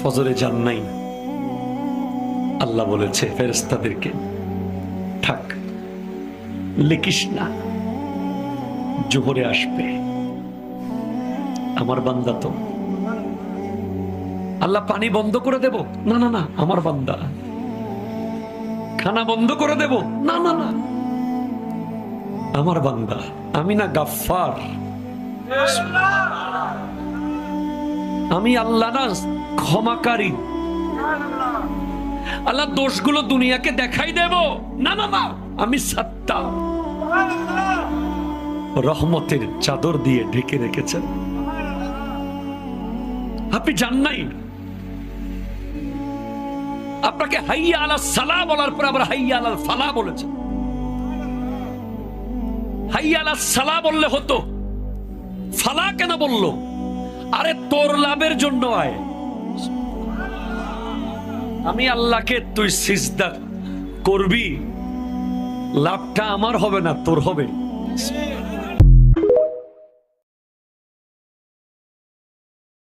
ফজরে যান নাই, আল্লাহ বলেছে ফেরেশতাদেরকে, থাক লিখিস না, জোহরে আসবে। আমার বান্দা তো। আল্লাহ পানি বন্ধ করে দেব? না না না, আমার বান্দা। খানা বন্ধ করে দেব? না না না, আমার বান্দা। আমি না গাফফার? আমি আল্লাহ না ক্ষমাকারী? আল্লাহ দোষগুলো দুনিয়াকে দেখাই দেব? না না না, আমি সাত্তার। রহমতের চাদর দিয়ে ঢেকে রেখেছেন। আপনি জান নাই? আপনাকে হাইয়া আলাস সালাহ বলার পর আবার হাইয়া আলাল ফালাহ বলেছেন। হাইয়া আলাস সালাহ বললে হতো, ফালাহ কেন বললো? আরে তোর লাভের জন্য আয়। আমি আল্লাহকে তুই সিজদা করবি, লাভটা আমার হবে না, তোর হবে।